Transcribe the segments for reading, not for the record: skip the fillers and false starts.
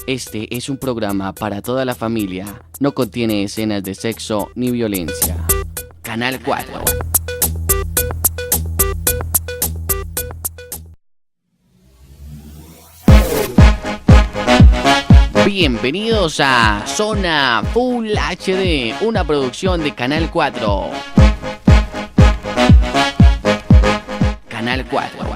Este es un programa para toda la familia. No contiene escenas de sexo ni violencia. Canal 4. Bienvenidos a Zona Full HD, una producción de Canal 4. Canal 4.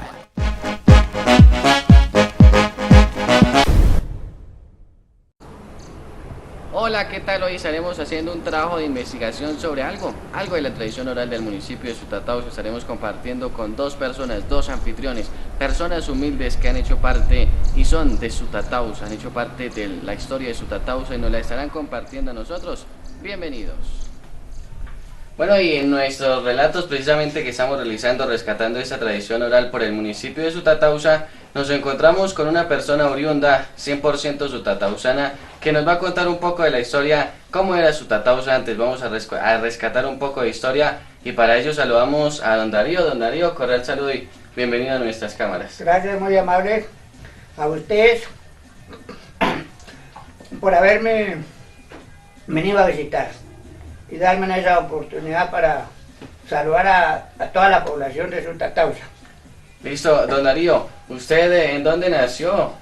Hola, ¿qué tal? Hoy estaremos haciendo un trabajo de investigación sobre algo de la tradición oral del municipio de Sutatausa. Estaremos compartiendo con dos personas, dos anfitriones, personas humildes que han hecho parte y son de Sutatausa, han hecho parte de la historia de Sutatausa y nos la estarán compartiendo a nosotros. Bienvenidos. Bueno, y en nuestros relatos precisamente que estamos realizando, rescatando esta tradición oral por el municipio de Sutatausa, nos encontramos con una persona oriunda, 100% sutatausana, que nos va a contar un poco de la historia, cómo era Sutatausa antes. Vamos a rescatar un poco de historia y para ello saludamos a don Darío. Don Darío, cordial saludo y bienvenido a nuestras cámaras. Gracias, muy amable a ustedes por haberme venido a visitar y darme esa oportunidad para saludar a toda la población de Sutatausa. Listo, don Darío, ¿usted en dónde nació?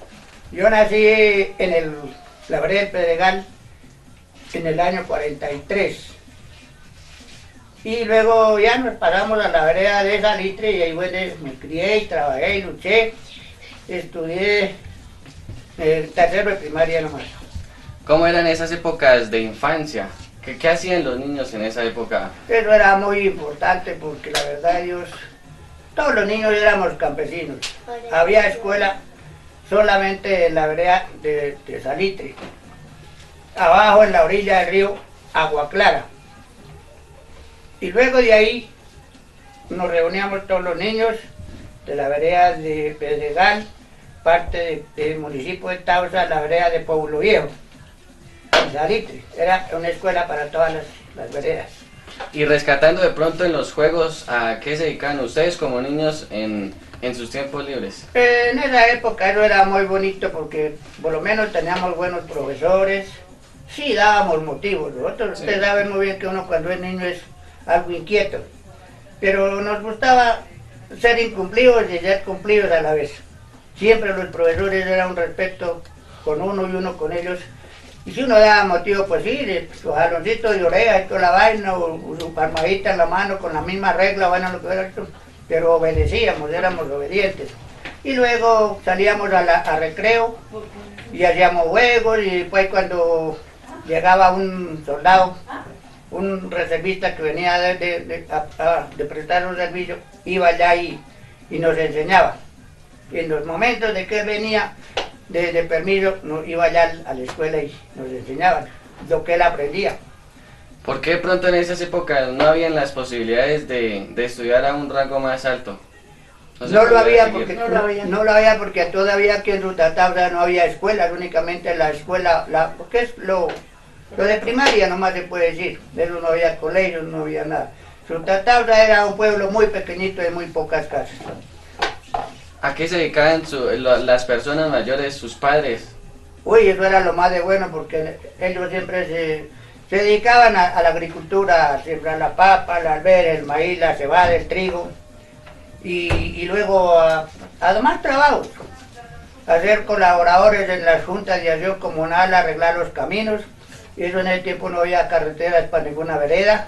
Yo nací en la vereda del Pedregal en el año 43 y luego ya nos pasamos a la vereda de Salitre y ahí me crié y trabajé y luché, estudié el tercero de primaria nomás. ¿Cómo eran esas épocas de infancia? ¿Qué hacían los niños en esa época? Eso era muy importante porque la verdad todos los niños éramos campesinos. Había escuela solamente en la vereda de Salitre. Abajo en la orilla del río Agua Clara. Y luego de ahí nos reuníamos todos los niños de la vereda de Pedregal, parte del municipio de Tausa, la vereda de Pueblo Viejo. Salitre. Era una escuela para todas las veredas. Y rescatando de pronto en los juegos, ¿a qué se dedican ustedes como niños en sus tiempos libres? En esa época eso era muy bonito porque por lo menos teníamos buenos profesores, sí dábamos motivos. Nosotros, ustedes saben muy bien que uno cuando es niño es algo inquieto, pero nos gustaba ser incumplidos y ser cumplidos a la vez. Siempre los profesores eran un respeto con uno y uno con ellos. Y si uno daba motivo, pues sí, su jaloncito de oreja y toda la vaina, o su palmadita en la mano con la misma regla, bueno, lo que era esto, pero obedecíamos, éramos obedientes. Y luego salíamos a recreo y hacíamos juegos y después cuando llegaba un soldado, un reservista que venía de prestar un servicio, iba allá y nos enseñaba. Y en los momentos de que venía de permiso, iba allá a la escuela y nos enseñaban lo que él aprendía. ¿Por qué de pronto en esas épocas no habían las posibilidades de estudiar a un rango más alto? No lo había porque todavía aquí en Sutatausa no había escuelas, únicamente la escuela, porque es lo de primaria nomás se puede decir, pero no había colegios, no había nada. Sutatausa era un pueblo muy pequeñito de muy pocas casas. ¿A qué se dedicaban las personas mayores, sus padres? Uy, eso era lo más de bueno porque ellos siempre se dedicaban a la agricultura, a sembrar la papa, la albera, el maíz, la cebada, el trigo y luego a demás trabajos, a ser colaboradores en las juntas de acción comunal, arreglar los caminos. Y eso en el tiempo no había carreteras para ninguna vereda,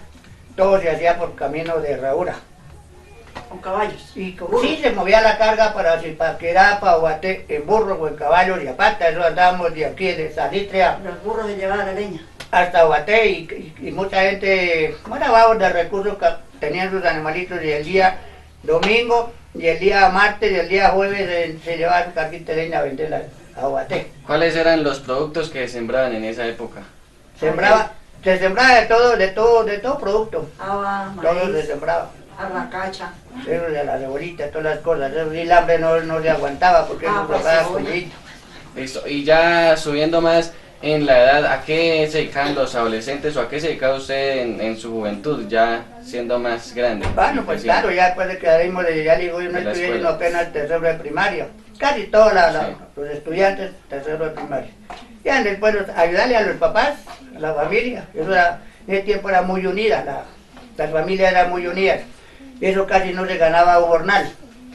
todo se hacía por camino de herradura. Con caballos. Y sí, se movía la carga para Zipaquirá, Huaté, en burro o en caballos y a pata. Eso andábamos de aquí, de Salitre Los burros de llevar la leña. Hasta Huaté y mucha gente, bueno, bajos de recursos que tenían sus animalitos y el día domingo y el día martes y el día jueves se llevaba su carguita de leña a venderla a Huaté. ¿Cuáles eran los productos que sembraban en esa época? Se sembraba de todo producto. Todo se sembraba. Arracacha. Eso de la cebolita, todas las cosas. Eso, y el hambre no se aguantaba porque eso tocaba comer. Listo. Y ya subiendo más en la edad, ¿a qué se dedicaban los adolescentes o a qué se dedicaba usted en su juventud, ya siendo más grande? Bueno, pues claro, ya después de que salimos ya le digo, yo no estudié sino apenas tercero de primaria. Casi todos los estudiantes tercero de primaria. Ya después ayudarle a los papás, a la familia. Eso era, en ese tiempo era muy unida, las familias eran muy unidas. Eso casi no se ganaba un jornal,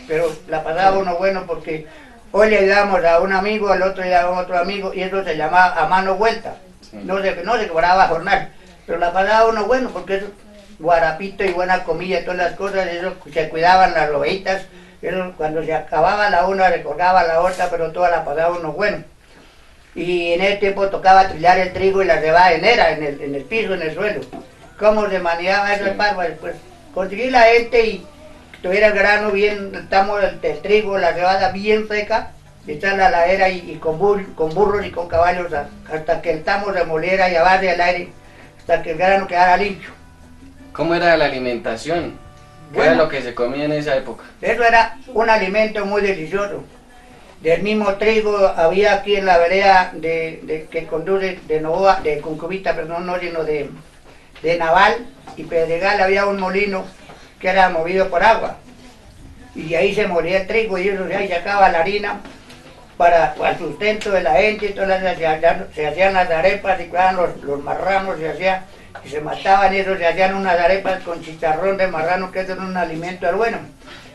pero la pasaba uno bueno porque hoy le ayudamos a un amigo, al otro le ayudamos a otro amigo, y eso se llamaba a mano vuelta. No se cobraba jornal, pero la pasaba uno bueno porque eso, guarapito y buena comida y todas las cosas, eso se cuidaban las ovejitas, eso cuando se acababa la una se colgaba la otra, pero toda la pasaba uno bueno. Y en ese tiempo tocaba trillar el trigo y la cebada en el piso, en el suelo. ¿Cómo se manejaba eso el páramo? Pues conseguir la gente y que tuviera el grano bien, el trigo, la cebada bien seca, echarla a la era y con burros y con caballos hasta que el tamo se moliera y a base del aire, hasta que el grano quedara limpio. ¿Cómo era la alimentación? ¿Qué era lo que se comía en esa época? Eso era un alimento muy delicioso. Del mismo trigo había aquí en la vereda que conduce de Novoa, de Concubita, perdón, no, sino de Naval y Pedregal, había un molino que era movido por agua. Y de ahí se molía el trigo y eso de ahí sacaba la harina para el sustento de la gente, y todas se hacían las arepas y quedaban los marranos, y se mataban y eso, se hacían unas arepas con chicharrón de marrano, que eso era un alimento bueno.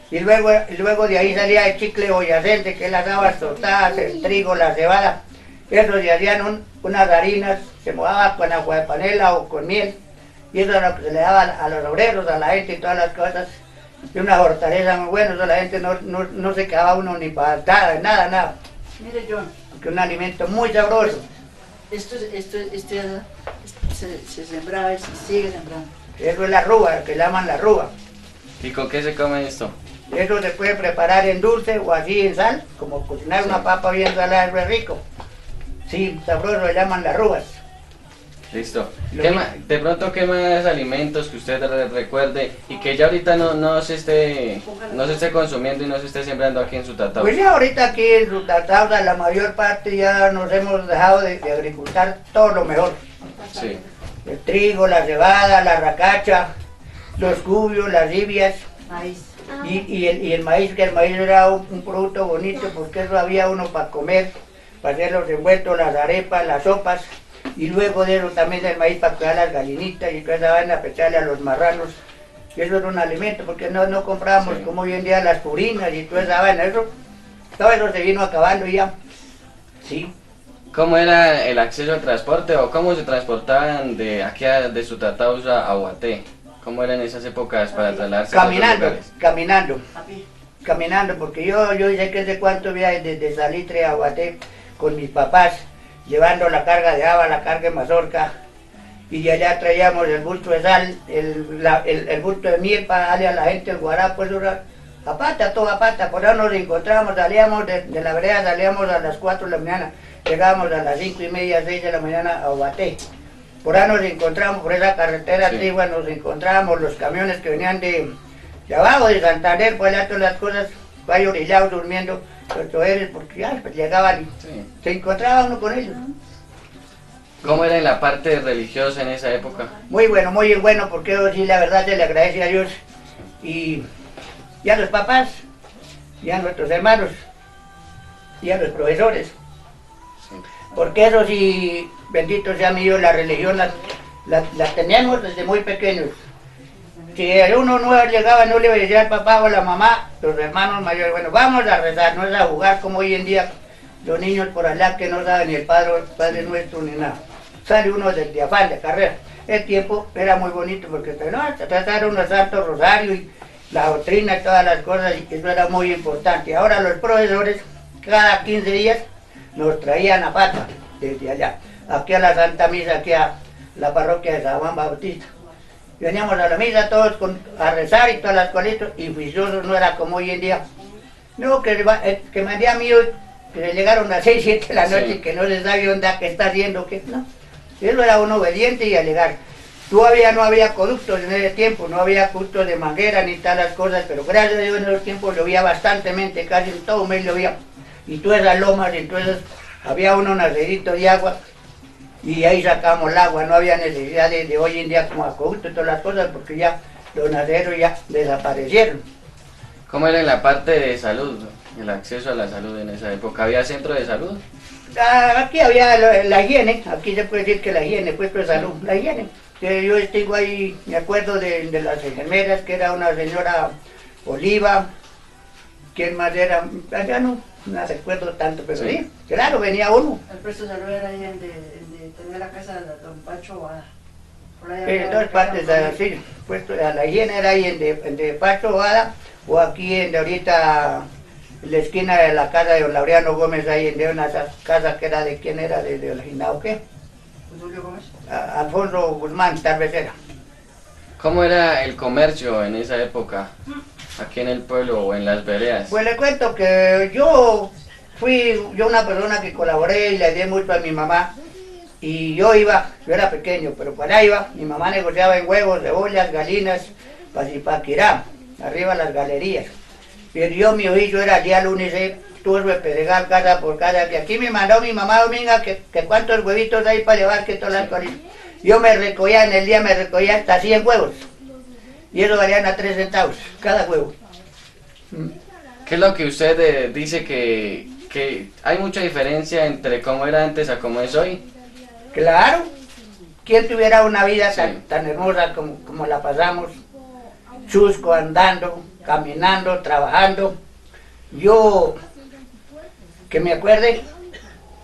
Y luego de ahí salía el chicle boyacense, que es las habas tostadas, el trigo, la cebada. Eso se hacían unas harinas, se mojaba con agua de panela o con miel. Y eso era lo que se le daba a los obreros, a la gente y todas las cosas. Y una hortaleza muy buena, eso la gente no se quedaba uno ni para nada. Mire, John, Que un alimento muy sabroso. esto se sembraba y se sigue sembrando. Eso es la rúa, que llaman la rúa. ¿Y con qué se come esto? Eso se puede preparar en dulce o así en sal, como cocinar una papa bien salada, es rico. Sí, sabroso, le llaman las rúas. Listo. De pronto, ¿qué más alimentos que usted recuerde y que ya ahorita no se esté consumiendo y no se esté sembrando aquí en Sutatausa? Pues ya ahorita aquí en Sutatausa la mayor parte ya nos hemos dejado de agricultar todo lo mejor. Sí. El trigo, la cebada, la racacha, los cubios, las libias. Maíz. Y el maíz, que el maíz era un producto bonito porque eso había uno para comer, para hacer los envueltos, las arepas, las sopas, y luego de eso también el maíz para cuidar las gallinitas y toda esa vaina, para echarle a los marranos. Y eso era un alimento porque no comprábamos como hoy en día las purinas y toda esa vaina, todo eso se vino acabando ya. Sí. ¿Cómo era el acceso al transporte o cómo se transportaban de aquí de Sutatausa a Guaté? ¿Cómo eran esas épocas para trasladarse a esos lugares? Caminando, porque yo hice que sé cuánto viajes desde Salitre a Guaté con mis papás, llevando la carga de haba, la carga de mazorca, y de allá traíamos el bulto de sal, el bulto de miel para darle a la gente el guarapo, eso era a pata, toda pata. Por ahí nos encontramos, salíamos de la vereda, salíamos a las 4 de la mañana, llegábamos a las 5:30, 6 de la mañana a Guaté. Por ahí nos encontramos, por esa carretera antigua, nos encontramos los camiones que venían de abajo, de Santander, por allá todas las cosas, ahí orillados durmiendo, los choferes, porque ya pues, llegaban y se encontraba uno con ellos. ¿Cómo era en la parte religiosa en esa época? Muy bueno, porque yo sí, la verdad se le agradece a Dios y a los papás, y a nuestros hermanos, y a los profesores. Porque eso sí, bendito sea mi Dios, la religión la tenemos desde muy pequeños. Si uno no llegaba, no le obedecía al papá o a la mamá, los hermanos mayores, bueno, vamos a rezar, no es a jugar como hoy en día los niños por allá que no saben ni el Padre Nuestro ni nada. Sale uno de afán, de carrera. El tiempo era muy bonito porque trataron unos santos rosarios y la doctrina y todas las cosas, y eso era muy importante. Ahora los profesores, cada 15 días, nos traían a pata desde allá, aquí a la Santa Misa, aquí a la parroquia de San Juan Bautista. Y veníamos a la misa todos a rezar y todas las cositas, y juiciosos, no era como hoy en día. No, que me había miedo, que le llegaron a las 6, 7 de la noche, que no les sabe onda que está haciendo, que no. Eso era uno obediente y alegar. Todavía no había conductos en ese tiempo, no había conductos de manguera ni tal las cosas, pero gracias a Dios en esos tiempos llovía bastantemente, casi en todo un mes llovía. Y todas esas lomas, entonces había un nacedito de agua y ahí sacamos el agua, no había necesidad de hoy en día como acueducto y todas las cosas porque ya los naceros ya desaparecieron. ¿Cómo era en la parte de salud? El acceso a la salud en esa época. ¿Había centro de salud? Aquí había la higiene, aquí se puede decir que la higiene, puesto de salud, la higiene. Que yo tengo ahí, me acuerdo de las enfermeras, que era una señora Oliva, ¿quién más era? Ya no recuerdo tanto, pero sí, claro, venía uno. El puesto de salud era ahí en tenía la casa de don Pacho Boada. En dos partes, sí, puesto, la higiene era ahí en de Pacho Boada, o aquí en de ahorita, en la esquina de la casa de don Laureano Gómez, ahí en de una casa que era de quién era, de originado, ¿qué? ¿Julio Gómez? Alfonso Guzmán, tal vez era. ¿Cómo era el comercio en esa época? Aquí en el pueblo o en las veredas. Pues le cuento que yo fui una persona que colaboré y le di mucho a mi mamá. Y yo era pequeño, pero para allá iba, mi mamá negociaba en huevos, cebollas, galinas, para Zipaquirá, arriba las galerías. Pero yo, mi oficio era día lunes, turbe, pedregal, casa por casa, que aquí me mandó mi mamá Dominga que cuántos huevitos hay para llevar, que todas las cosas. Yo me recogía, en el día me recogía hasta 100 huevos. Y eso valían a 3 centavos, cada huevo. ¿Qué es lo que usted dice que hay mucha diferencia entre cómo era antes a cómo es hoy? Claro, ¿quién tuviera una vida tan hermosa como la pasamos? Chusco, andando, caminando, trabajando. Yo, que me acuerde,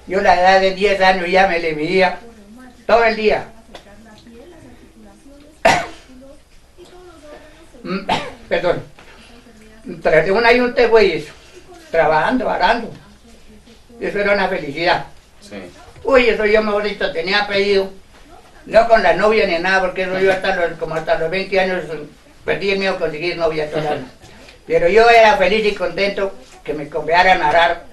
yo a la edad de 10 años ya me le medía todo el día. Perdón. Tras de una yunta de güeyes, trabajando, arando. Eso era una felicidad. Sí. Uy, eso yo mejor dicho tenía apellido, no con la novia ni nada, porque eso yo como hasta los 20 años perdí el miedo a conseguir novia todavía. Pero yo era feliz y contento que me compraran a arar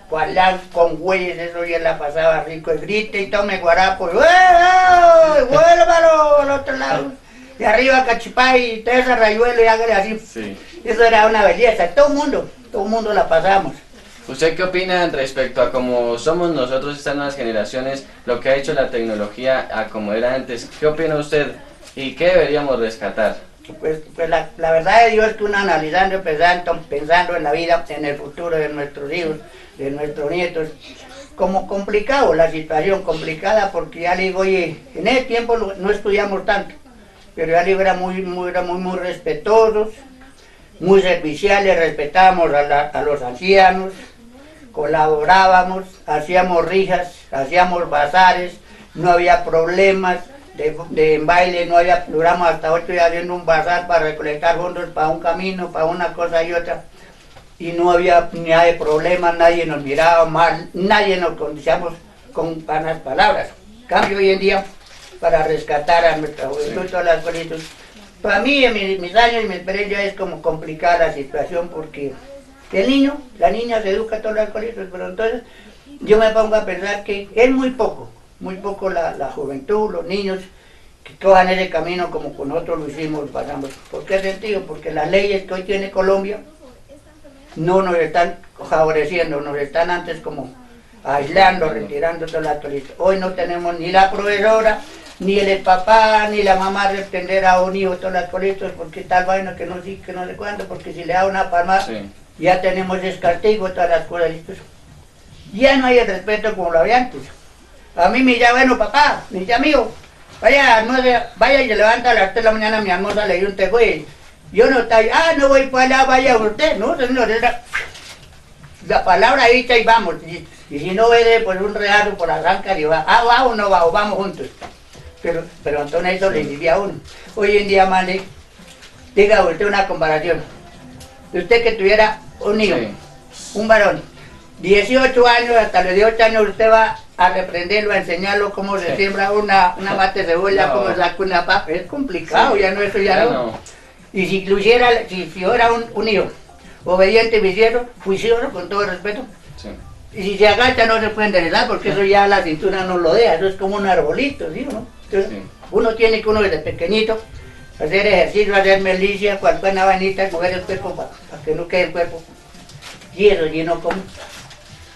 con güeyes, eso ya la pasaba rico, y grite y tome guarapo, y vuélvalo al otro lado, y arriba cachipay, y tesa rayuelo y hágale así. Sí. Eso era una belleza, todo el mundo la pasamos. ¿Usted qué opina respecto a cómo somos nosotros estas nuevas generaciones, lo que ha hecho la tecnología a como era antes? ¿Qué opina usted y qué deberíamos rescatar? Pues la verdad de Dios es que uno analizando, pensando en la vida, en el futuro de nuestros hijos, de nuestros nietos, como complicado la situación, complicada porque ya le digo, oye, en ese tiempo no estudiamos tanto, pero ya le digo, éramos muy respetuosos, muy serviciales, respetábamos a los ancianos, colaborábamos, hacíamos rijas, hacíamos bazares, no había problemas de baile, no había, duramos hasta 8 días haciendo un bazar para recolectar fondos para un camino, para una cosa y otra, y no había nada de problemas, nadie nos miraba mal, nadie nos conocíamos con vanas palabras. Cambio hoy en día, para rescatar a nuestra juventud, todas las cositas. Para mí, en mis años y mi experiencia es como complicada la situación porque el niño, la niña se educa todas las cositas, pero entonces yo me pongo a pensar que es muy poco la juventud, los niños que cojan ese camino como con nosotros lo hicimos, pasamos. ¿Por qué sentido? Porque las leyes que hoy tiene Colombia no nos están favoreciendo, nos están antes como aislando, retirando todas las cositas. Hoy no tenemos ni la profesora, ni el papá, ni la mamá responder a un hijo todas las cositas, porque tal vaina que no sé cuánto, porque si le da una palmada, ya tenemos ese castigo, todas las cosas. Ya no hay el respeto como lo había antes. A mí me llama, bueno papá, me dice amigo, vaya y se levanta a las 3 de la mañana, mi almoza le dio un tegüey. Yo no estoy, no voy para allá, vaya usted, no, señor, la palabra dicha y vamos. Y si no ve, pues un real por arrancar y va, va o no va, o vamos juntos. Pero entonces eso le diría a uno. Hoy en día, Male, diga usted una comparación. Usted que tuviera un niño, un varón, 18 años, hasta los 18 años usted va a reprenderlo, a enseñarlo cómo se siembra una mate de cebolla, cómo se saca una papa. Es complicado, ya no, eso ya no. Y si lo hiciera, si fuera un hijo obediente, vicioso, juicioso, con todo el respeto, y si se agacha no se puede enderezar porque eso ya la cintura no lo deja, eso es como un arbolito, ¿sí o no? Entonces, uno tiene que desde pequeñito hacer ejercicio, hacer milicia, cualquier vainita, mover el cuerpo para que no quede el cuerpo lleno como.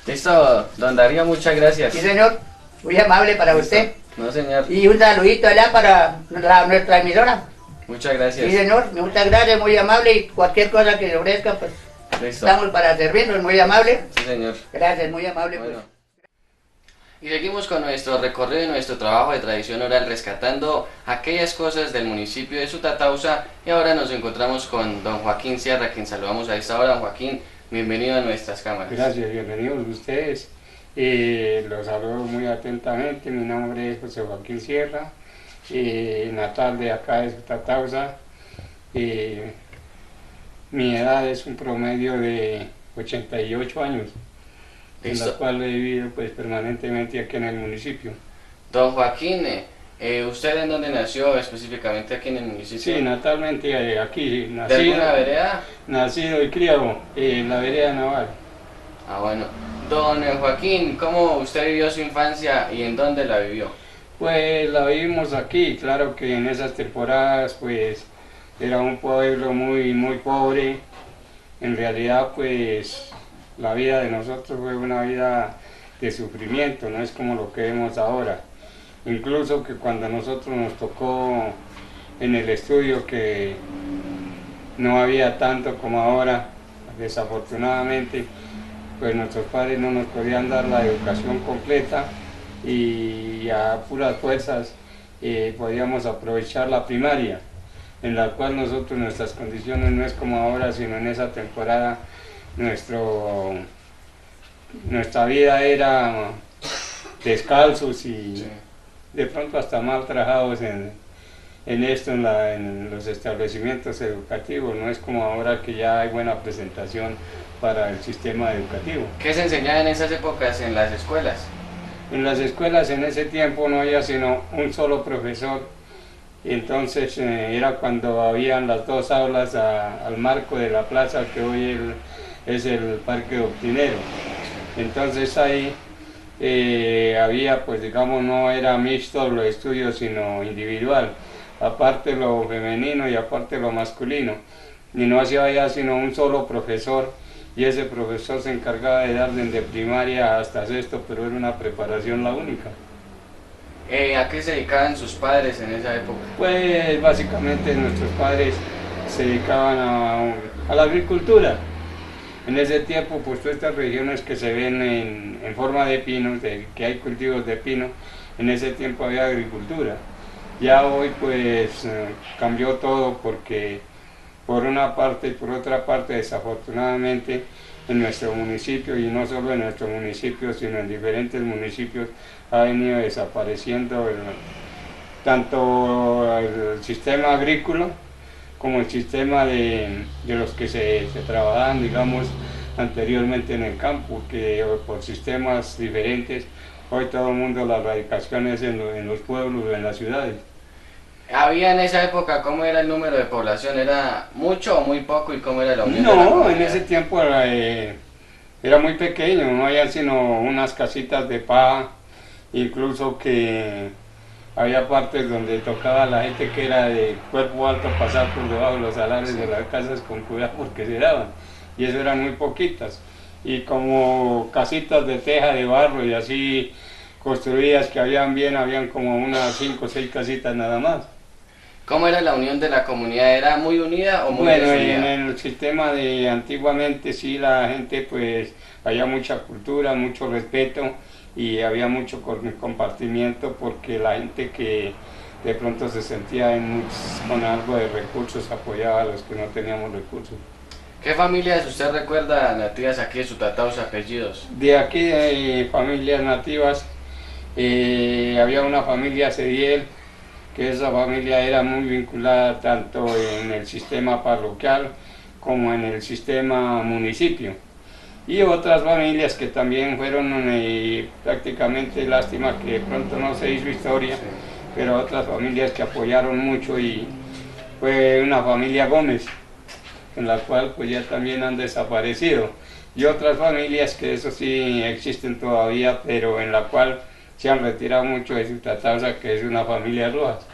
Listo, don Darío, muchas gracias. Sí, señor, muy amable para usted. No, señor. Y un saludito allá para nuestra emisora. Muchas gracias. Sí, señor, muchas gracias, muy amable, y cualquier cosa que le ofrezca, pues Listo. Estamos para servirnos, muy amable. Sí, señor. Gracias, muy amable. Bueno. Y seguimos con nuestro recorrido y nuestro trabajo de tradición oral, rescatando aquellas cosas del municipio de Sutatausa. Y ahora nos encontramos con don Joaquín Sierra, quien saludamos a esta hora. Don Joaquín, bienvenido a nuestras cámaras. Gracias, bienvenidos ustedes. Los saludo muy atentamente. Mi nombre es José Joaquín Sierra, natal de acá de Sutatausa. Mi edad es un promedio de 88 años. En la cual he vivido pues permanentemente aquí en el municipio. Don Joaquín, ¿usted en dónde nació específicamente aquí en el municipio? Sí, natalmente aquí, ¿De alguna vereda? Nacido y criado en la vereda Naval. Ah, bueno. Don Joaquín, ¿cómo usted vivió su infancia y en dónde la vivió? Pues la vivimos aquí, claro que en esas temporadas pues era un pueblo muy pobre. En realidad pues la vida de nosotros fue una vida de sufrimiento, no es como lo que vemos ahora. Incluso que cuando a nosotros nos tocó en el estudio, que no había tanto como ahora, desafortunadamente, pues nuestros padres no nos podían dar la educación completa y a puras fuerzas podíamos aprovechar la primaria, en la cual nuestras condiciones no es como ahora, sino en esa temporada nuestra vida era descalzos y de pronto hasta mal trabajados en los establecimientos educativos. No es como ahora que ya hay buena presentación para el sistema educativo. ¿Qué se enseñaba en esas épocas en las escuelas? En las escuelas en ese tiempo no había sino un solo profesor. Entonces era cuando habían las dos aulas al marco de la plaza que hoy es el Parque Doctrinero. Entonces ahí había, pues digamos, no era mixto los estudios, sino individual, aparte lo femenino y aparte lo masculino. Y no hacía ya sino un solo profesor, y ese profesor se encargaba de dar desde primaria hasta sexto, pero era una preparación la única. ¿A qué se dedicaban sus padres en esa época? Pues básicamente nuestros padres se dedicaban a la agricultura. En ese tiempo, pues todas estas regiones que se ven en forma de pinos, que hay cultivos de pino, en ese tiempo había agricultura. Ya hoy pues cambió todo, porque por una parte y por otra parte, desafortunadamente, en nuestro municipio, y no solo en nuestro municipio, sino en diferentes municipios, ha venido desapareciendo tanto el sistema agrícola como el sistema de los que se trabajaban, digamos, anteriormente en el campo, que por sistemas diferentes, hoy todo el mundo, la radicación es en los pueblos o en las ciudades. ¿Había en esa época, cómo era el número de población? ¿Era mucho o muy poco y cómo era la unión de la No, comunidad? en ese tiempo era muy pequeño, no había sino unas casitas de paja, incluso que había partes donde tocaba a la gente que era de cuerpo alto pasar por debajo de los salares de las casas con cuidado, porque se daban, y eso eran muy poquitas, y como casitas de teja, de barro y así construidas que habían como unas 5 o 6 casitas nada más. ¿Cómo era la unión de la comunidad? ¿Era muy unida o muy Bueno, desunida? en el sistema de antiguamente sí, la gente pues había mucha cultura, mucho respeto y había mucho compartimiento, porque la gente que de pronto se sentía con algo de recursos apoyaba a los que no teníamos recursos. ¿Qué familias usted recuerda nativas aquí de Sutatausa, apellidos? De aquí, de familias nativas, había una familia Cediel, que esa familia era muy vinculada tanto en el sistema parroquial como en el sistema municipio. Y otras familias que también fueron prácticamente, lástima que de pronto no se hizo historia, pero otras familias que apoyaron mucho, y fue una familia Gómez, en la cual pues ya también han desaparecido, y otras familias que eso sí existen todavía, pero en la cual se han retirado mucho de Sutatausa, que es una familia Rojas.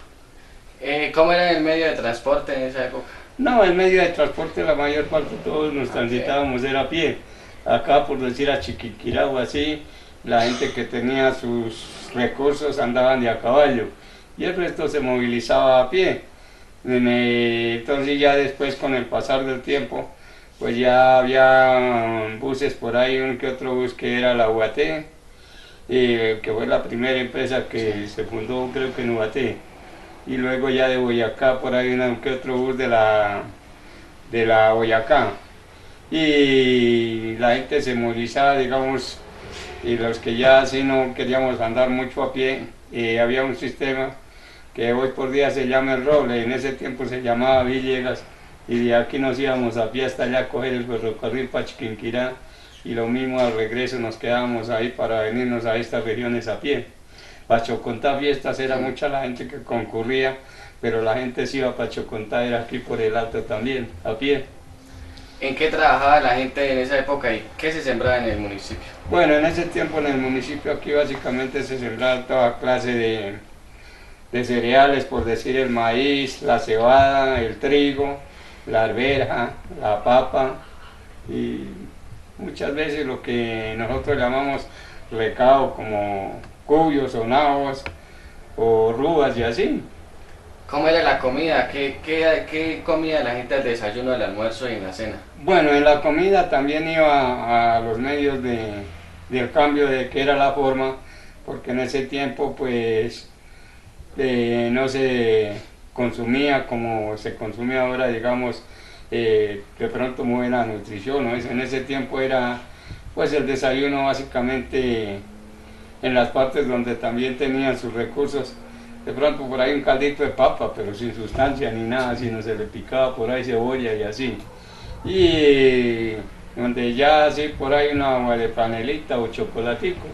¿Cómo era el medio de transporte en esa época? No, el medio de transporte la mayor parte todos nos transitábamos era a pie. Acá, por decir, a Chiquiquirá o así, la gente que tenía sus recursos andaban de a caballo, y el resto se movilizaba a pie. Entonces ya después, con el pasar del tiempo, pues ya había buses por ahí, un que otro bus que era la UAT, que fue la primera empresa que se fundó creo que en UAT, y luego ya de Boyacá por ahí un que otro bus de la Boyacá, y la gente se movilizaba, digamos, y los que ya así no queríamos andar mucho a pie, había un sistema que hoy por día se llama El Roble, en ese tiempo se llamaba Villegas, y de aquí nos íbamos a pie hasta allá a coger el ferrocarril para Chiquinquirá, y lo mismo al regreso nos quedábamos ahí para venirnos a estas regiones a pie. Para Chocontá fiestas era mucha la gente que concurría, pero la gente se iba para Chocontá, era aquí por el Alto también, a pie. ¿En qué trabajaba la gente en esa época y qué se sembraba en el municipio? Bueno, en ese tiempo en el municipio aquí básicamente se sembraba toda clase de cereales, por decir el maíz, la cebada, el trigo, la arveja, la papa y muchas veces lo que nosotros llamamos recao, como cubios o nabos o rubas y así. ¿Cómo era la comida? ¿Qué comía la gente al desayuno, al almuerzo y en la cena? Bueno, en la comida también iba a los medios del cambio de que era la forma, porque en ese tiempo pues no se consumía como se consume ahora, digamos, de pronto muy buena nutrición, ¿no? En ese tiempo era pues el desayuno básicamente en las partes donde también tenían sus recursos, de pronto por ahí un caldito de papa, pero sin sustancia ni nada, sino se le picaba por ahí cebolla y así. Y donde ya así por ahí una agua de panelita o chocolatico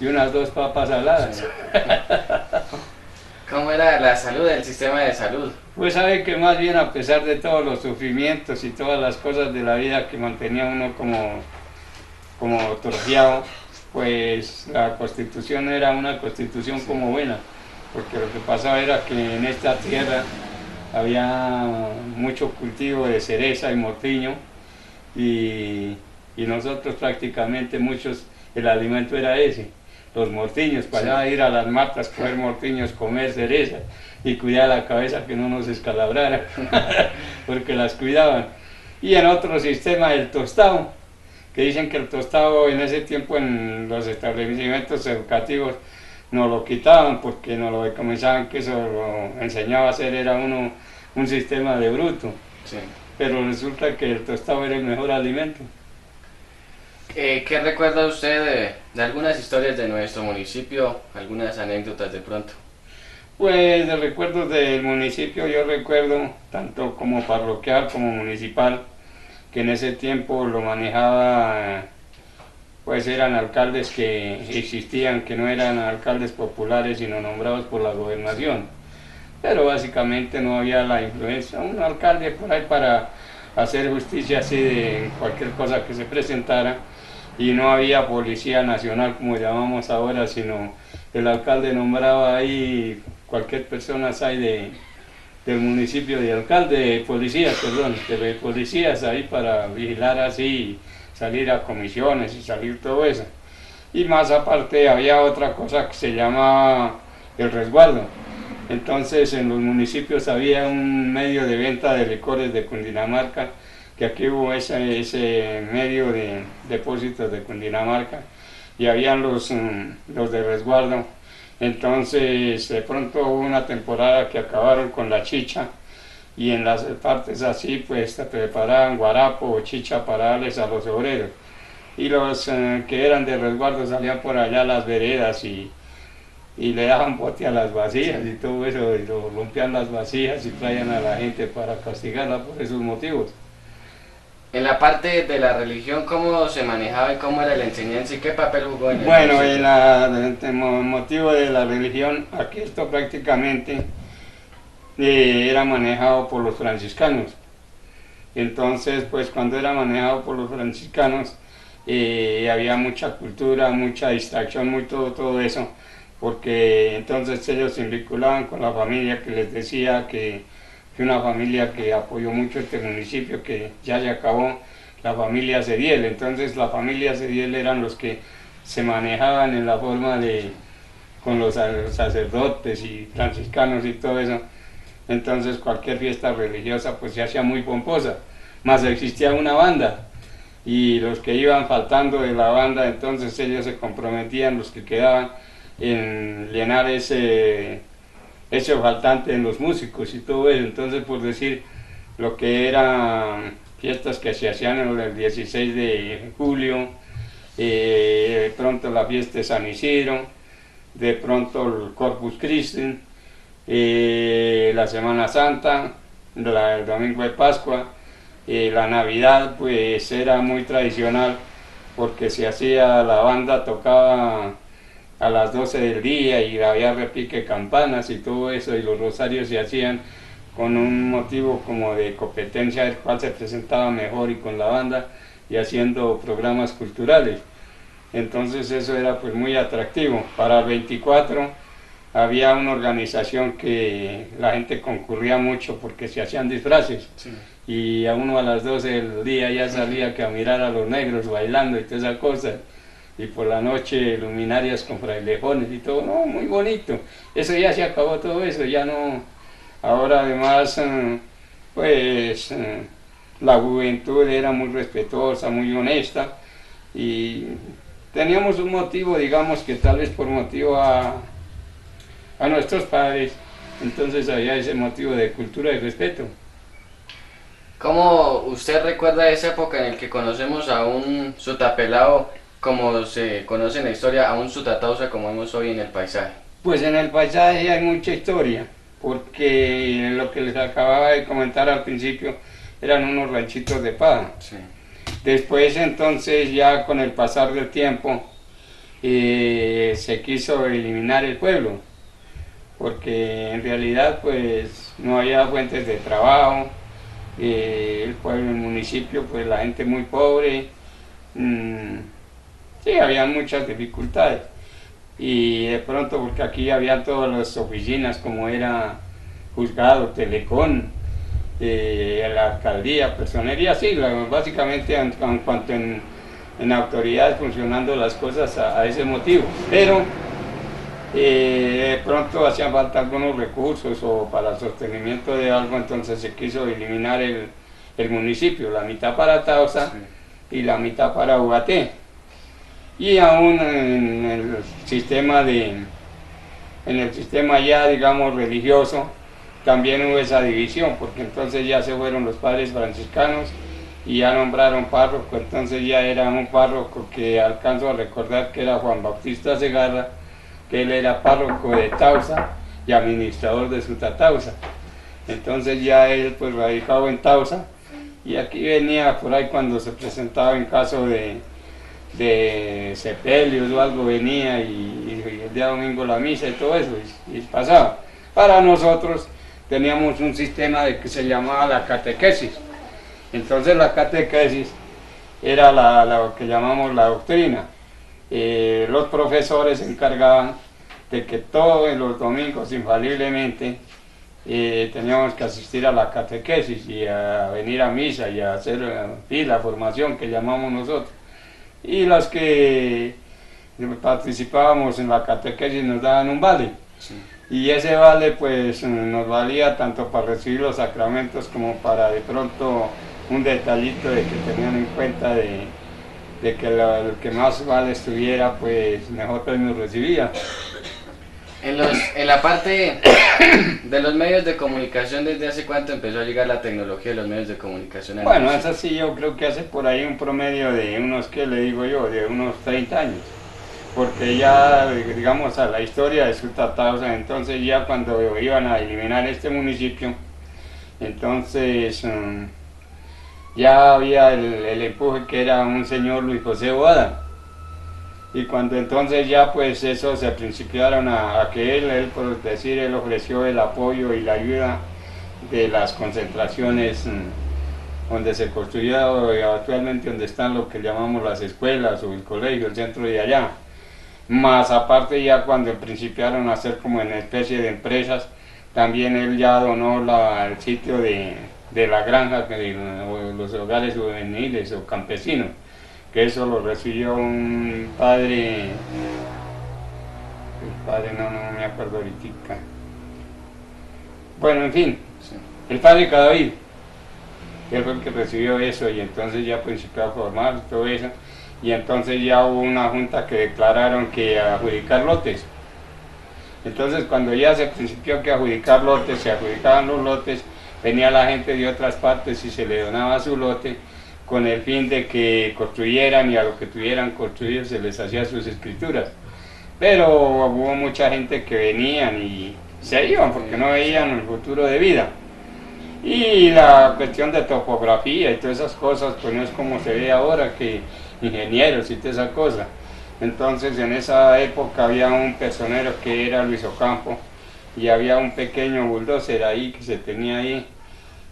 y unas 2 papas saladas. ¿Cómo era la salud, el sistema de salud? Pues sabe que más bien a pesar de todos los sufrimientos y todas las cosas de la vida que mantenía uno como torpeado, pues la constitución era una constitución como buena, porque lo que pasaba era que en esta tierra había mucho cultivo de cereza y mortiño y nosotros prácticamente muchos, el alimento era ese, los mortiños, para allá ir a las matas, comer mortiños, comer cereza y cuidar la cabeza que no nos escalabrara, porque las cuidaban. Y en otro sistema el tostado, que dicen que el tostado en ese tiempo en los establecimientos educativos nos lo quitaban porque nos lo comenzaban que eso lo enseñaba a hacer era un sistema de bruto, Sí. pero resulta que el tostado era el mejor alimento. ¿Qué recuerda usted de algunas historias de nuestro municipio, algunas anécdotas de pronto? Pues de recuerdos del municipio yo recuerdo tanto como parroquial como municipal, que en ese tiempo lo manejaba, pues eran alcaldes que existían, que no eran alcaldes populares sino nombrados por la gobernación, pero básicamente no había la influencia, un alcalde por ahí para hacer justicia así de cualquier cosa que se presentara, y no había policía nacional como llamamos ahora, sino el alcalde nombraba ahí cualquier persona del municipio de alcalde, policías, perdón, de policías ahí para vigilar así, salir a comisiones y salir todo eso. Y más aparte había otra cosa que se llamaba el resguardo. Entonces en los municipios había un medio de venta de licores de Cundinamarca, que aquí hubo ese medio de depósitos de Cundinamarca, y habían los de resguardo. Entonces de pronto hubo una temporada que acabaron con la chicha, y en las partes así pues te preparaban guarapo o chicha para darles a los obreros, y los que eran de resguardo salían por allá a las veredas y le daban bote a las vasijas y todo eso, y lo rompían las vasijas y traían a la gente para castigarla por esos motivos. En la parte de la religión, ¿cómo se manejaba y cómo era la enseñanza y qué papel jugó en el Bueno, municipio? el motivo de la religión, aquí esto prácticamente era manejado por los franciscanos. Entonces, pues cuando era manejado por los franciscanos, había mucha cultura, mucha distracción, muy todo eso, porque entonces ellos se vinculaban con la familia, que les decía que una familia que apoyó mucho este municipio, que ya se acabó, la familia Cediel. Entonces la familia Cediel eran los que se manejaban en la forma con los sacerdotes y franciscanos y todo eso. Entonces cualquier fiesta religiosa pues se hacía muy pomposa, más existía una banda, y los que iban faltando de la banda, entonces ellos se comprometían, los que quedaban, en llenar ese faltante en los músicos y todo eso. Entonces, por decir, lo que eran fiestas que se hacían el 16 de julio, de pronto la fiesta de San Isidro, de pronto el Corpus Christi, la Semana Santa, el domingo de Pascua, la Navidad, pues era muy tradicional porque se hacía, la banda tocaba a las 12 del día y había repique de campanas y todo eso, y los rosarios se hacían con un motivo como de competencia del cual se presentaba mejor y con la banda, y haciendo programas culturales. Entonces eso era pues muy atractivo. Para el 24 había una organización que la gente concurría mucho porque se hacían disfraces, sí. Y a uno a las 12 del día ya salía que a mirar a los negros bailando y todas esas cosas, y por la noche luminarias con frailejones y todo, no, muy bonito. Eso ya se acabó, todo eso ya no. Ahora además pues la juventud era muy respetuosa, muy honesta, y teníamos un motivo, digamos que tal vez por motivo a nuestros padres, entonces había ese motivo de cultura y respeto. ¿Cómo usted recuerda esa época en la que conocemos a un sutapelao, como se conoce en la historia, a un sutatausa como vemos hoy en el paisaje? Pues en el paisaje hay mucha historia, porque lo que les acababa de comentar al principio eran unos ranchitos de paja. Sí. Después entonces ya con el pasar del tiempo se quiso eliminar el pueblo, porque en realidad pues no había fuentes de trabajo, el pueblo, el municipio, pues la gente muy pobre, sí, había muchas dificultades, y de pronto porque aquí había todas las oficinas como era juzgado, telecom, la alcaldía, personería, sí, básicamente en cuanto en autoridades funcionando las cosas a ese motivo, pero de pronto hacían falta algunos recursos o para el sostenimiento de algo, entonces se quiso eliminar el municipio, la mitad para Tausa, sí, y la mitad para Ubaté. Y aún en el sistema ya, digamos, religioso, también hubo esa división, porque entonces ya se fueron los padres franciscanos y ya nombraron párroco, entonces ya era un párroco que alcanzo a recordar que era Juan Bautista Segarra, que él era párroco de Tausa y administrador de Sutatausa. Entonces ya él pues radicado en Tausa, y aquí venía por ahí cuando se presentaba en caso de sepelios o algo, venía y el día domingo la misa y todo eso, y pasaba. Para nosotros teníamos un sistema que se llamaba la catequesis. Entonces la catequesis era lo que llamamos la doctrina. Los profesores se encargaban de que todos los domingos infaliblemente teníamos que asistir a la catequesis y a venir a misa y a hacer la formación que llamamos nosotros. Y los que participábamos en la catequesis nos daban un vale. Sí. Y ese vale pues nos valía tanto para recibir los sacramentos como para de pronto un detallito de que tenían en cuenta de que el que más vale estuviera, pues mejor premio recibía. En la parte de los medios de comunicación, ¿desde hace cuánto empezó a llegar la tecnología de los medios de comunicación? Bueno, eso sí, yo creo que hace por ahí un promedio de unos, ¿qué le digo yo?, de unos 30 años. Porque ya, digamos, a la historia de Sutatausa, entonces ya cuando iban a eliminar este municipio, entonces ya había el empuje que era un señor Luis José Boada. Y cuando entonces ya pues eso se principiaron a que él, por decir, él ofreció el apoyo y la ayuda de las concentraciones donde se construyó actualmente, donde están lo que llamamos las escuelas o el colegio, el centro de allá. Más aparte ya cuando principiaron a hacer como en especie de empresas, también él ya donó el sitio de la granja, los hogares juveniles o campesinos, que eso lo recibió un padre, no me acuerdo ahorita. Bueno, en fin, sí, el padre Cadavid. él fue el que recibió eso y entonces ya principió a formar todo eso. Y entonces ya hubo una junta que declararon que adjudicar lotes. Entonces cuando ya se principió que adjudicar lotes, se adjudicaban los lotes, venía la gente de otras partes y se le donaba su lote con el fin de que construyeran y a lo que tuvieran construido se les hacía sus escrituras. Pero hubo mucha gente que venían y se iban porque no veían el futuro de vida. Y la cuestión de topografía y todas esas cosas, pues no es como se ve ahora, que ingenieros y toda esa cosa. Entonces en esa época había un personero que era Luis Ocampo y había un pequeño bulldozer ahí que se tenía ahí.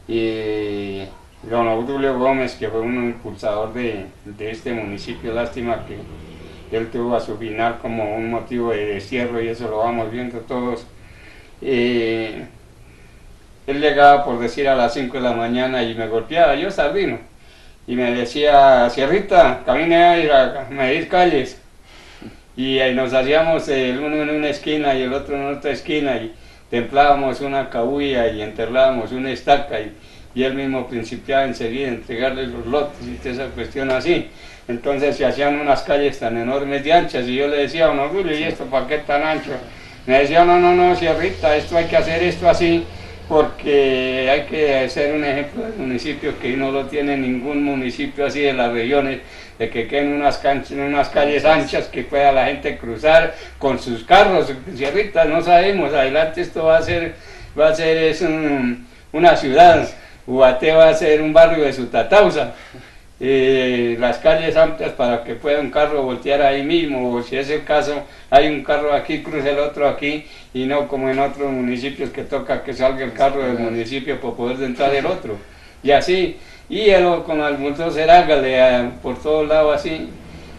Y don Obdulio Gómez, que fue un impulsador de este municipio, lástima que él tuvo a su final como un motivo de destierro y eso lo vamos viendo todos. Él llegaba por decir a las 5 de la mañana y me golpeaba, yo sardino, y me decía, Sierrita, camine a ir a medir calles. Y ahí nos hacíamos el uno en una esquina y el otro en otra esquina y templábamos una cabulla y enterrábamos una estaca y él mismo principiaba enseguida a entregarle los lotes y toda esa cuestión así. Entonces se hacían unas calles tan enormes de anchas y yo le decía, don Julio, ¿y esto para qué tan ancho? Me decía, no, Sierrita, esto hay que hacer esto así porque hay que hacer un ejemplo del municipio que no lo tiene ningún municipio así de las regiones, de que queden unas calles anchas que pueda la gente cruzar con sus carros. Sierrita, no sabemos, adelante esto va a ser una ciudad, Ubaté va a ser un barrio de Sutatausa. Las calles amplias para que pueda un carro voltear ahí mismo, o si es el caso, hay un carro aquí, cruce el otro aquí, y no como en otros municipios que toca que salga el carro del municipio para poder entrar el otro, y así, y él con el bulldozer hágale por todos lados así,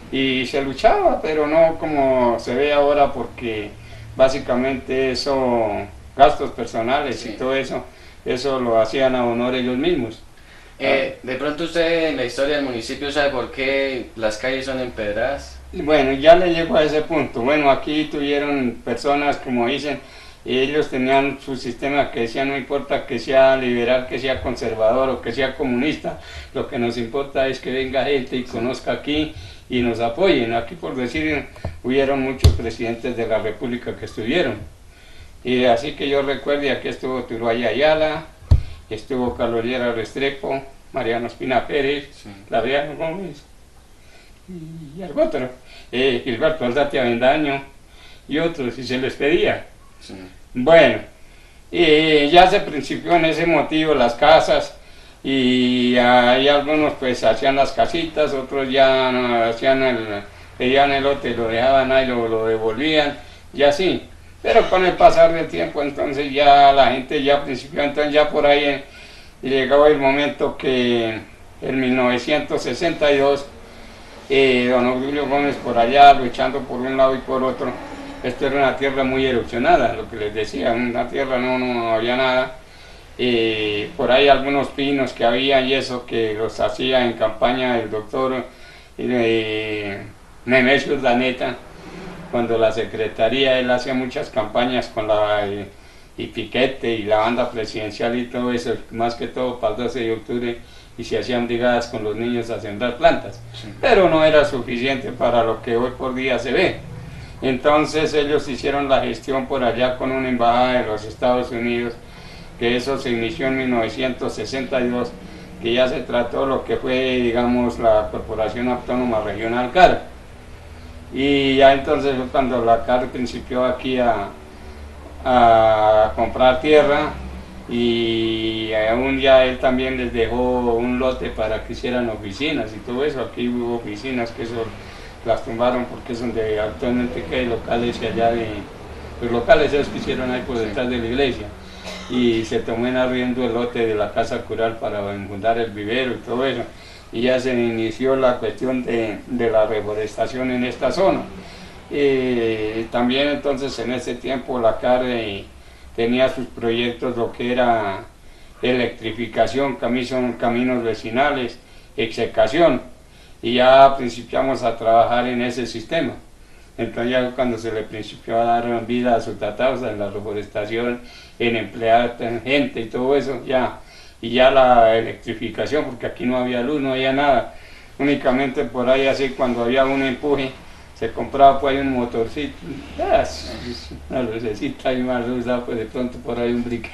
y se luchaba, pero no como se ve ahora, porque básicamente eso, gastos personales Sí. y todo eso lo hacían a honor ellos mismos. De pronto usted en la historia del municipio sabe por qué las calles son empedradas. Bueno, ya le llego a ese punto. Bueno, aquí tuvieron personas, como dicen, y ellos tenían su sistema que decía, no importa que sea liberal, que sea conservador o que sea comunista, lo que nos importa es que venga gente y conozca aquí y nos apoyen. Aquí, por decir, hubieron muchos presidentes de la República que estuvieron. Y así que yo recuerdo, aquí estuvo Tuluay Ayala, estuvo Carlos Llera Restrepo, Mariano Espina Pérez, Sí. Laureano Gómez y algo otro, Gilberto Alzate Avendaño y otros, y se les pedía. Sí. Bueno, ya se principió en ese motivo las casas y hay algunos pues hacían las casitas, otros ya no, pedían el lote, lo dejaban ahí, lo devolvían y así. Pero con el pasar del tiempo entonces ya la gente ya principió, entonces ya por ahí llegaba el momento que en 1962 don Obdulio Gómez por allá luchando por un lado y por otro, esto era una tierra muy erosionada, lo que les decía, una tierra no había nada, por ahí algunos pinos que había y eso que los hacía en campaña el doctor Nemesio Urdaneta. Cuando la secretaría, él hacía muchas campañas con y Piquete y la banda presidencial y todo eso, más que todo para el 12 de octubre, y se hacían brigadas con los niños a sembrar plantas, Sí. pero no era suficiente para lo que hoy por día se ve. Entonces ellos hicieron la gestión por allá con una embajada de los Estados Unidos, que eso se inició en 1962, que ya se trató lo que fue, digamos, la Corporación Autónoma Regional CAR. Y ya entonces fue cuando la CAR principió aquí a comprar tierra y aún ya él también les dejó un lote para que hicieran oficinas y todo eso. Aquí hubo oficinas que eso las tumbaron porque es donde actualmente hay locales y allá los locales esos que hicieron ahí por detrás de la iglesia. Y se tomó en arriendo el lote de la casa cural para fundar el vivero y todo eso. Y ya se inició la cuestión de la reforestación en esta zona. También entonces en ese tiempo la CAR tenía sus proyectos, lo que era electrificación, caminos vecinales, execación, y ya principiamos a trabajar en ese sistema. Entonces ya cuando se le principió a dar vida a Sutatausa en la reforestación, en emplear gente y todo eso, ya y ya la electrificación, porque aquí no había luz, no había nada, únicamente por ahí así cuando había un empuje, se compraba por ahí un motorcito, una lucecita y más luz, pues de pronto por ahí un brique.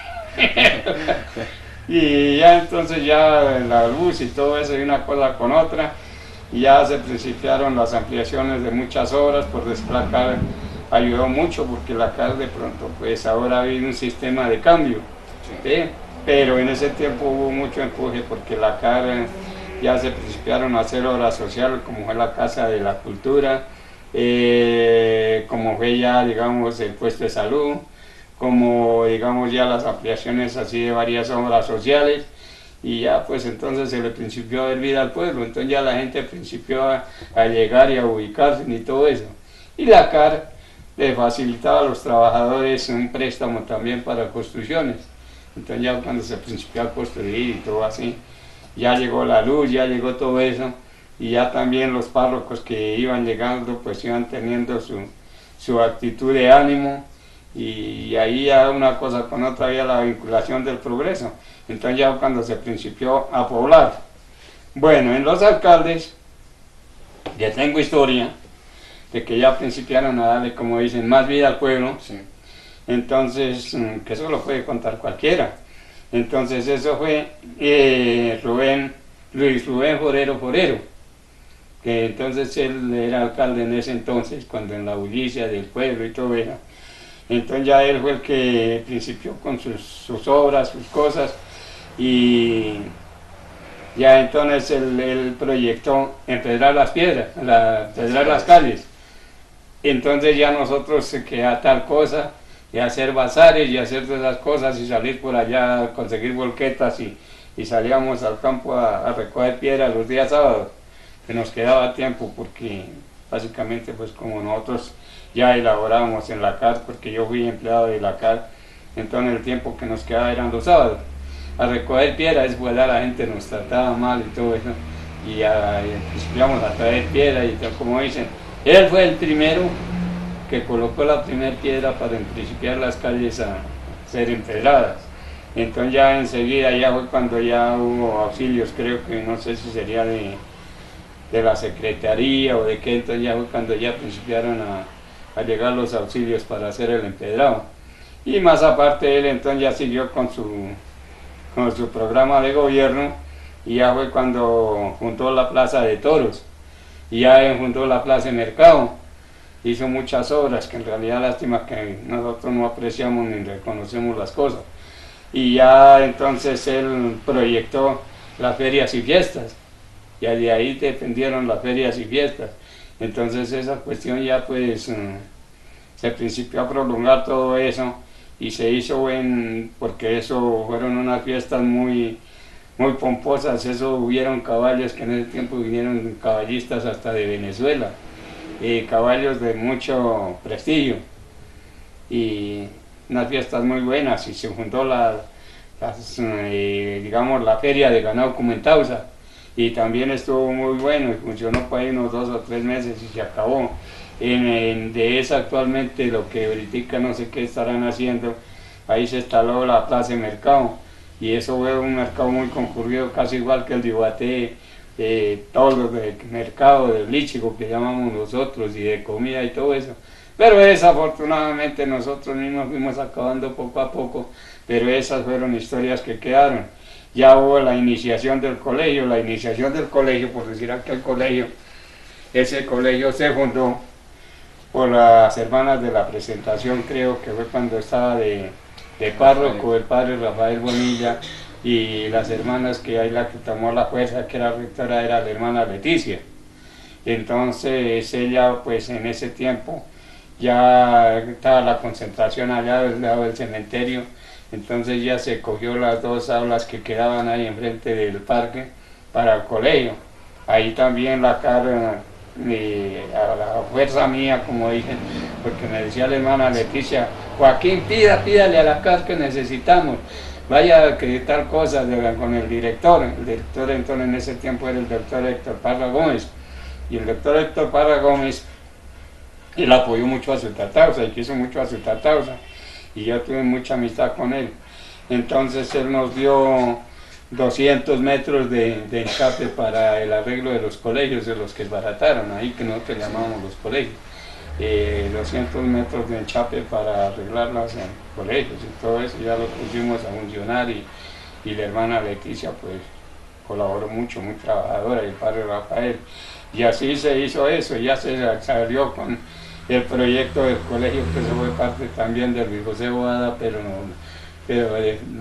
Y ya entonces ya la luz y todo eso y una cosa con otra, y ya se principiaron las ampliaciones de muchas obras, por decir la CAR ayudó mucho porque la CAR de pronto pues ahora hay un sistema de cambio, ¿sí? Pero en ese tiempo hubo mucho empuje porque la CAR ya se principiaron a hacer obras sociales como fue la Casa de la Cultura, como fue ya digamos el puesto de salud, como digamos ya las ampliaciones así de varias obras sociales, y ya pues entonces se le principió a dar vida al pueblo, entonces ya la gente principió a llegar y a ubicarse y todo eso. Y la CAR le facilitaba a los trabajadores un préstamo también para construcciones, entonces ya cuando se principió a construir y todo así, ya llegó la luz, ya llegó todo eso, y ya también los párrocos que iban llegando pues iban teniendo su actitud de ánimo, y ahí ya una cosa con otra había la vinculación del progreso. Entonces ya cuando se principió a poblar. Bueno, en los alcaldes, ya tengo historia de que ya principiaron a darle, como dicen, más vida al pueblo. Sí. Entonces, que eso lo puede contar cualquiera. Entonces eso fue Luis Rubén Forero, que entonces él era alcalde en ese entonces, cuando en la bullicia del pueblo y todo eso. Entonces ya él fue el que principió con sus obras, sus cosas, y ya entonces él proyectó empedrar las piedras, empedrar las calles. Entonces ya nosotros que a tal cosa, y hacer bazares y hacer todas esas cosas y salir por allá a conseguir volquetas y salíamos al campo a recoger piedras los días sábados, que nos quedaba tiempo porque básicamente pues como nosotros ya elaborábamos en la CAR, porque yo fui empleado de la CAR, entonces el tiempo que nos quedaba eran los sábados. A recoger piedra, después la gente nos trataba mal y todo eso, y íbamos a traer piedra y tal, como dicen, él fue el primero que colocó la primera piedra para principiar las calles a ser empedradas. Entonces ya enseguida ya fue cuando ya hubo auxilios, creo que no sé si sería de la secretaría o de qué, entonces ya fue cuando ya principiaron a llegar los auxilios para hacer el empedrado. Y más aparte él entonces ya siguió con su programa de gobierno, y ya fue cuando juntó la plaza de toros, y ya juntó la plaza de mercado, hizo muchas obras que en realidad lástima que nosotros no apreciamos ni reconocemos las cosas, y ya entonces él proyectó las ferias y fiestas, y de ahí dependieron las ferias y fiestas. Entonces esa cuestión ya pues se principió a prolongar todo eso, y se hizo porque eso fueron unas fiestas muy pomposas. Eso hubieron caballos que en ese tiempo vinieron caballistas hasta de Venezuela, caballos de mucho prestigio, y unas fiestas muy buenas, y se juntó digamos la feria de ganado Cumentausa, y también estuvo muy bueno y funcionó por ahí unos 2 o 3 meses y se acabó. De esa actualmente lo que ahorita no sé qué estarán haciendo, ahí se instaló la plaza de mercado, y eso fue un mercado muy concurrido, casi igual que el de Ibaté, todos los de mercado del Líchigo que llamamos nosotros, y de comida y todo eso. Pero desafortunadamente nosotros mismos fuimos acabando poco a poco, pero esas fueron historias que quedaron. Ya hubo la iniciación del colegio, por decir aquel colegio, ese colegio se fundó por las hermanas de la Presentación, creo que fue cuando estaba de párroco el padre Rafael Bonilla, y las hermanas que ahí la que tomó la fuerza, que era rectora, era la hermana Leticia. Entonces ella pues en ese tiempo ya estaba la concentración allá del lado del cementerio, entonces ya se cogió las 2 aulas que quedaban ahí enfrente del parque para el colegio. Ahí también la cara a la fuerza mía, como dije, porque me decía la hermana Leticia, Joaquín, pídale a la CAR que necesitamos, vaya que tal cosa con el director entonces en ese tiempo era el doctor Héctor Parra Gómez, y el doctor Héctor Parra Gómez, él apoyó mucho a su tatausa y quiso mucho a su tatausa, y yo tuve mucha amistad con él. Entonces él nos dio 200 metros de encape para el arreglo de los colegios, de los que desbarataron, ahí que nosotros llamamos los colegios. 200 metros de enchape para arreglar los colegios y todo eso, ya lo pusimos a funcionar y la hermana Leticia pues colaboró mucho, muy trabajadora, y el padre Rafael. Y así se hizo eso, ya se salió con el proyecto del colegio, que se fue parte también de Luis José Boada, pero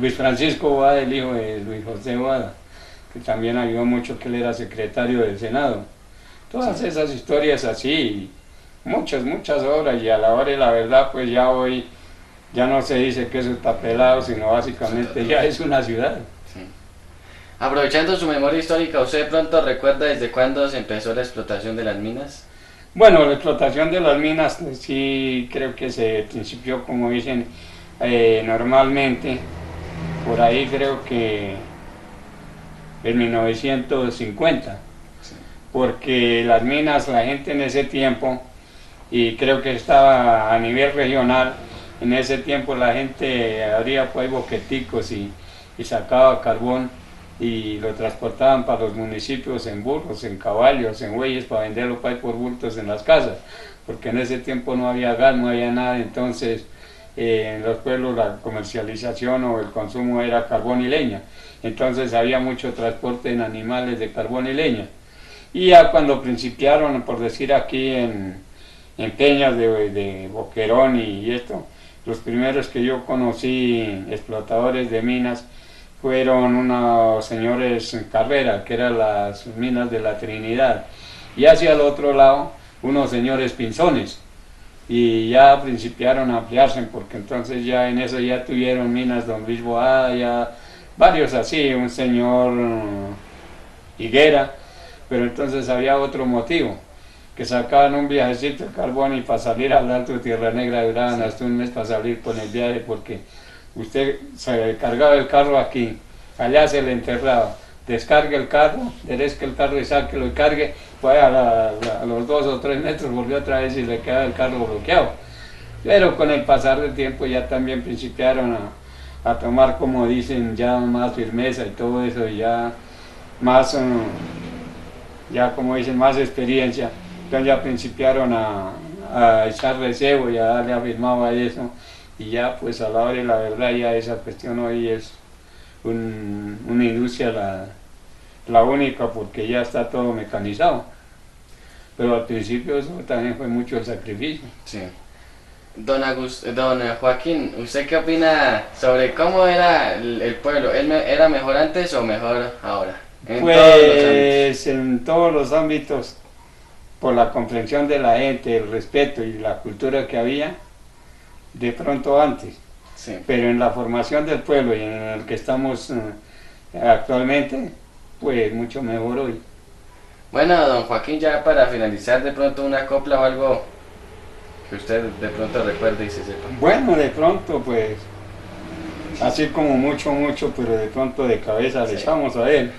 Luis Francisco Boada, el hijo de Luis José Boada, que también ayudó mucho, que él era secretario del Senado. Todas esas historias así, muchas obras, y a la hora de la verdad pues ya hoy ya no se dice que eso está pelado, sino básicamente ya es una ciudad. Sí. Aprovechando su memoria histórica, ¿usted de pronto recuerda desde cuándo se empezó la explotación de las minas? Bueno, la explotación de las minas sí creo que se principió, como dicen normalmente, por ahí creo que en 1950, porque las minas, la gente en ese tiempo, y creo que estaba a nivel regional, en ese tiempo la gente abría pues boqueticos y sacaba carbón y lo transportaban para los municipios en burros, en caballos, en bueyes, para venderlo pues, por bultos en las casas, porque en ese tiempo no había gas, no había nada, entonces en los pueblos la comercialización o el consumo era carbón y leña, entonces había mucho transporte en animales de carbón y leña. Y ya cuando principiaron, por decir aquí en Peñas de Boquerón y esto, los primeros que yo conocí explotadores de minas fueron unos señores en Carrera, que eran las minas de la Trinidad, y hacia el otro lado unos señores Pinzones, y ya principiaron a ampliarse, porque entonces ya en eso ya tuvieron minas Don Luis Boada, ya varios así, un señor Higuera, pero entonces había otro motivo, que sacaban un viajecito de carbón y para salir al Alto de Tierra Negra duraban hasta un mes para salir con el viaje, porque usted se cargaba el carro aquí, allá se le enterraba, descargue el carro, derezque el carro y sáquelo y cargue, pues a los 2 o 3 metros volvió otra vez y le quedaba el carro bloqueado. Pero con el pasar del tiempo ya también principiaron a tomar, como dicen, ya más firmeza y todo eso, y ya más, ya como dicen, más experiencia. Entonces ya principiaron a echar recebo y a darle afirmado a eso, y ya pues a la hora de la verdad ya esa cuestión hoy es una industria la única, porque ya está todo mecanizado, pero al principio eso también fue mucho el sacrificio. Sí. Don Joaquín, ¿usted qué opina sobre cómo era el pueblo? ¿Era mejor antes o mejor ahora? Pues en todos los ámbitos, por la comprensión de la gente, el respeto y la cultura que había, de pronto antes. Sí. Pero en la formación del pueblo y en el que estamos actualmente, pues mucho mejor hoy. Bueno, don Joaquín, ya para finalizar, de pronto una copla o algo que usted de pronto recuerde y se sepa. Bueno, de pronto, pues, así como mucho, pero de pronto de cabeza le echamos a él.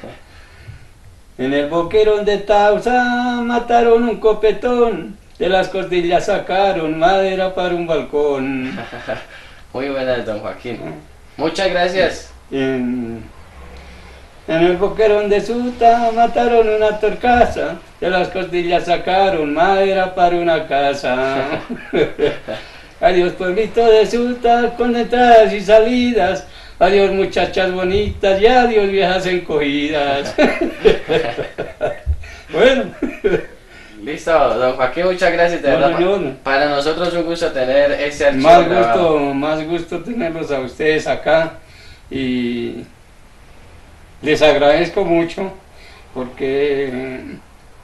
En el boquerón de Tausa mataron un copetón, de las costillas sacaron madera para un balcón. Muy buenas, don Joaquín. Muchas gracias. En el boquerón de Suta mataron una torcaza, de las costillas sacaron madera para una casa. Adiós pueblito de Suta, con entradas y salidas, adiós muchachas bonitas y adiós viejas encogidas. Bueno. Listo, don Joaquín, muchas gracias. De verdad, para nosotros un gusto tener ese archivo. Más gusto tenerlos a ustedes acá, y les agradezco mucho porque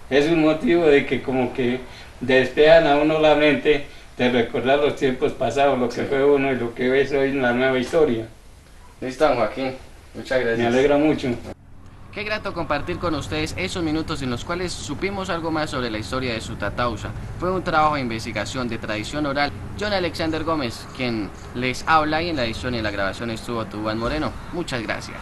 es un motivo de que como que despejan a uno la mente de recordar los tiempos pasados, lo que fue uno y lo que es hoy en la nueva historia. Listo, don Joaquín, muchas gracias. Me alegra mucho. Qué grato compartir con ustedes esos minutos en los cuales supimos algo más sobre la historia de Sutatausa. Fue un trabajo de investigación de tradición oral. John Alexander Gómez, quien les habla, y en la edición y en la grabación estuvo Tubán Moreno. Muchas gracias.